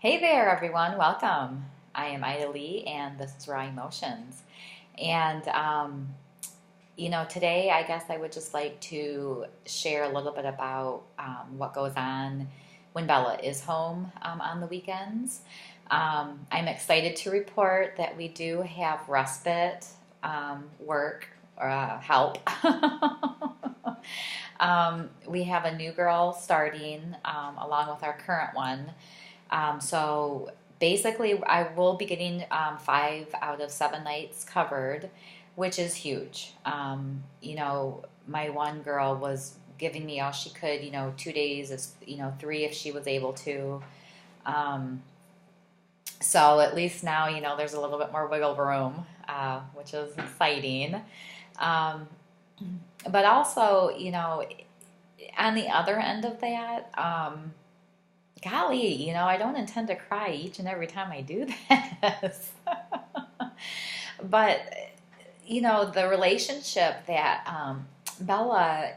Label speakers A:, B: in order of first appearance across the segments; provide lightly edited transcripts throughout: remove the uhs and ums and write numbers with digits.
A: Hey there, everyone. Welcome. I am Ida Lee, and this is Raw Emotions. And, today I guess I would just like to share a little bit about what goes on when Bella is home on the weekends. I'm excited to report that we do have respite work or help. We have a new girl starting along with our current one. So basically, I will be getting 5 out of 7 nights covered, which is huge. My one girl was giving me all she could, 2 days, 3 if she was able to. Um, so at least now, there's a little bit more wiggle room, which is exciting. Um, but also, on the other end of that, golly, I don't intend to cry each and every time I do this. But, the relationship that Bella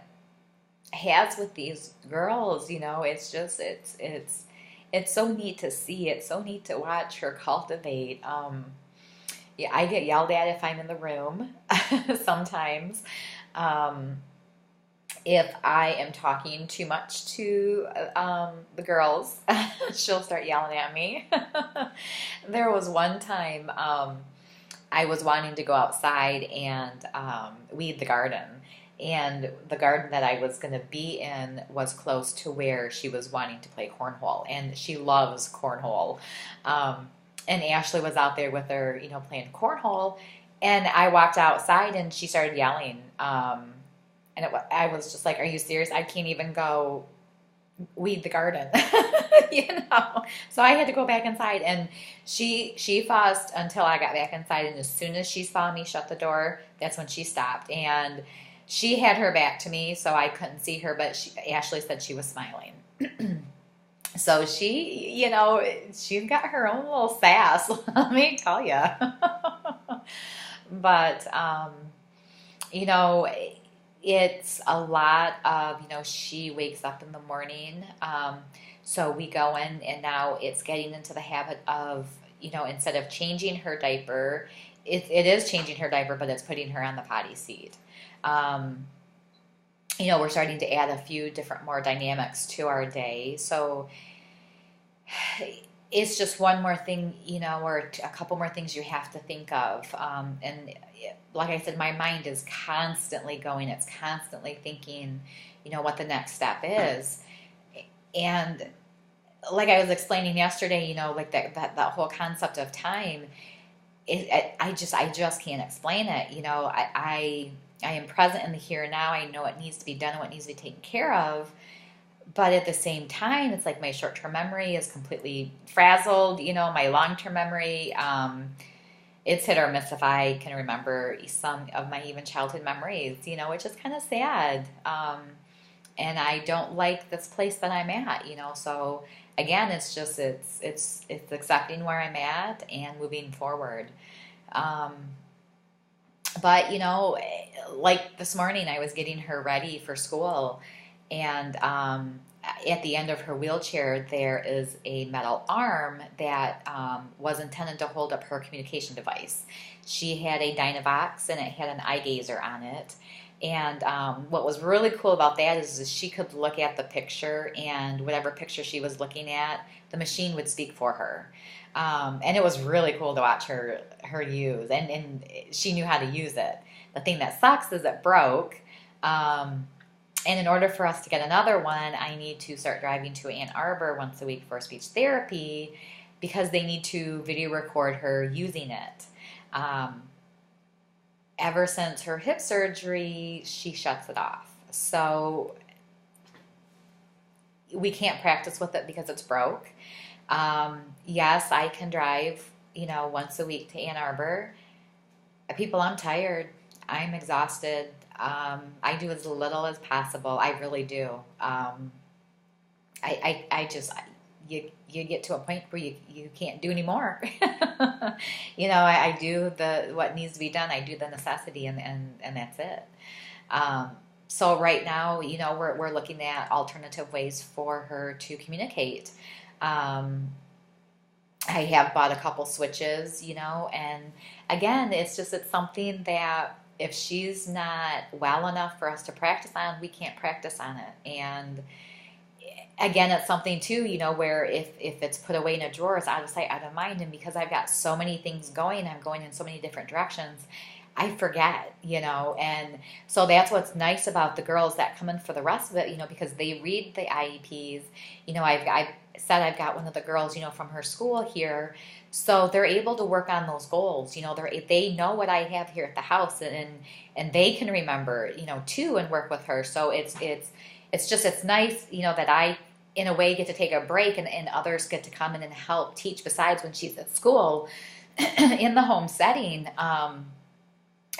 A: has with these girls, it's so neat to see. It's so neat to watch her cultivate. Yeah, I get yelled at if I'm in the room sometimes. Um, if I am talking too much to the girls, she'll start yelling at me. There was one time I was wanting to go outside and weed the garden. And the garden that I was going to be in was close to where she was wanting to play cornhole. And she loves cornhole. And Ashley was out there with her, playing cornhole. And I walked outside and she started yelling. I was just like, "Are you serious? I can't even go weed the garden," you know. So I had to go back inside, and she fussed until I got back inside. And as soon as she saw me shut the door, that's when she stopped. And she had her back to me, so I couldn't see her. But Ashley said she was smiling. So she's got her own little sass. Let me tell you. But you know it's a lot of, she wakes up in the morning. So we go in, and now it's getting into the habit of, instead of changing her diaper, it is changing her diaper, but it's putting her on the potty seat. We're starting to add a few different more dynamics to our day. So it's just one more thing, or a couple more things you have to think of. And like I said, my mind is constantly going. It's constantly thinking, what the next step is. And like I was explaining yesterday, like that whole concept of time, I just can't explain it. I am present in the here and now. I know what needs to be done and what needs to be taken care of. But at the same time, it's like my short-term memory is completely frazzled. My long-term memory, it's hit or miss if I can remember some of my even childhood memories, which is kind of sad. And I don't like this place that I'm at, So again, it's accepting where I'm at and moving forward. But like this morning, I was getting her ready for school, and at the end of her wheelchair, there is a metal arm that was intended to hold up her communication device. She had a Dynavox, and it had an eye gazer on it. And what was really cool about that is she could look at the picture, and whatever picture she was looking at, the machine would speak for her. And it was really cool to watch her use, and she knew how to use it. The thing that sucks is it broke. And in order for us to get another one, I need to start driving to Ann Arbor once a week for speech therapy because they need to video record her using it. Ever since her hip surgery, she shuts it off. So we can't practice with it because it's broke. Yes, I can drive, once a week to Ann Arbor. People, I'm tired. I'm exhausted. I do as little as possible. I really do. You get to a point where you can't do anymore. I do what needs to be done. I do the necessity, and that's it. So right now, we're looking at alternative ways for her to communicate. I have bought a couple switches, and again, it's something that if she's not well enough for us to practice on, we can't practice on it. And again, it's something too, where if it's put away in a drawer, it's out of sight, out of mind. And because I've got so many things going, I'm going in so many different directions, I forget, and so that's what's nice about the girls that come in for the rest of it, because they read the IEPs. I've said I've got one of the girls, from her school here, so they're able to work on those goals. They know what I have here at the house, and they can remember, too, and work with her. So it's nice, that I, in a way, get to take a break, and others get to come in and help teach besides when she's at school in the home setting.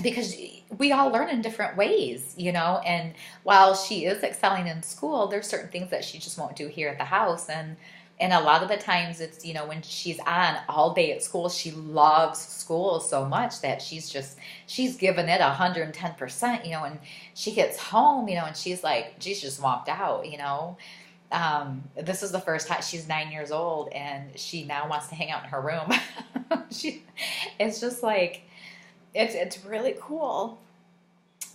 A: Because we all learn in different ways, and while she is excelling in school, there's certain things that she just won't do here at the house. And a lot of the times it's, when she's on all day at school, she loves school so much that she's given it 110%, and she gets home, and she's just walked out. This is the first time. She's 9 years old, and she now wants to hang out in her room. It's just it's really cool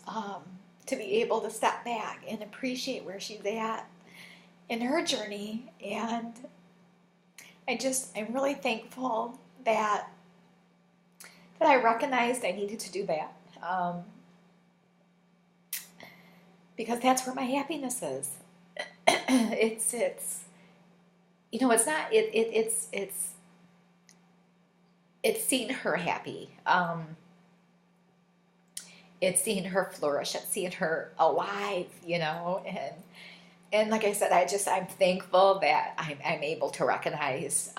A: to be able to step back and appreciate where she's at in her journey. And I'm really thankful that I recognized I needed to do that, because that's where my happiness is. It's it's not it's seeing her happy. It's seeing her flourish. It's seeing her alive, and like I said, I'm thankful that I'm able to recognize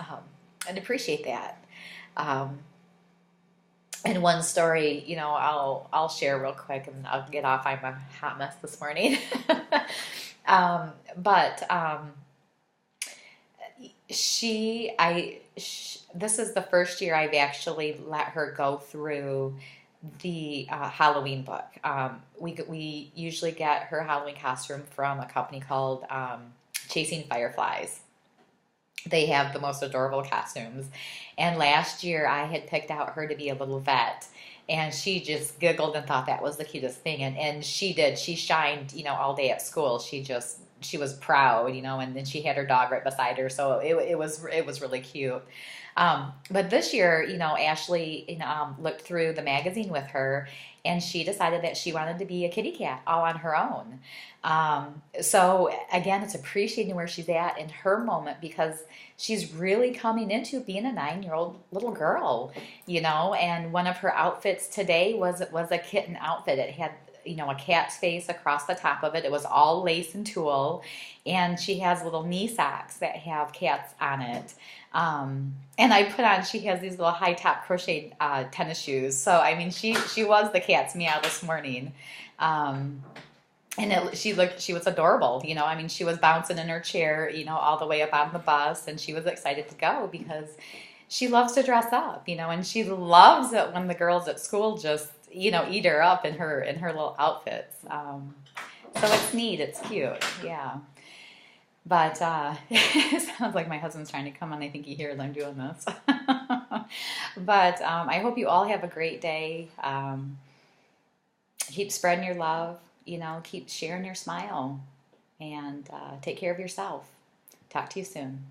A: and appreciate that. And one story, I'll share real quick, and I'll get off. I'm a hot mess this morning. But this is the first year I've actually let her go through the Halloween book. We usually get her Halloween costume from a company called Chasing Fireflies. They have the most adorable costumes. And last year I had picked out her to be a little vet. And she just giggled and thought that was the cutest thing. And she did. She shined, all day at school. She was proud, and then she had her dog right beside her. So it was really cute. But this year, Ashley, looked through the magazine with her, and she decided that she wanted to be a kitty cat all on her own. So again, it's appreciating where she's at in her moment, because she's really coming into being a 9-year-old little girl, and one of her outfits today was a kitten outfit. It had, a cat's face across the top of it. It was all lace and tulle, and she has little knee socks that have cats on it. And she has these little high top crocheted tennis shoes. So, I mean, she was the cat's meow this morning. And she was adorable, I mean, she was bouncing in her chair, all the way up on the bus, and she was excited to go because she loves to dress up, and she loves it when the girls at school just, eat her up in her little outfits. So it's neat. It's cute. Yeah. But it sounds like my husband's trying to come on. I think he hears I'm doing this. But I hope you all have a great day. Keep spreading your love, keep sharing your smile, and take care of yourself. Talk to you soon.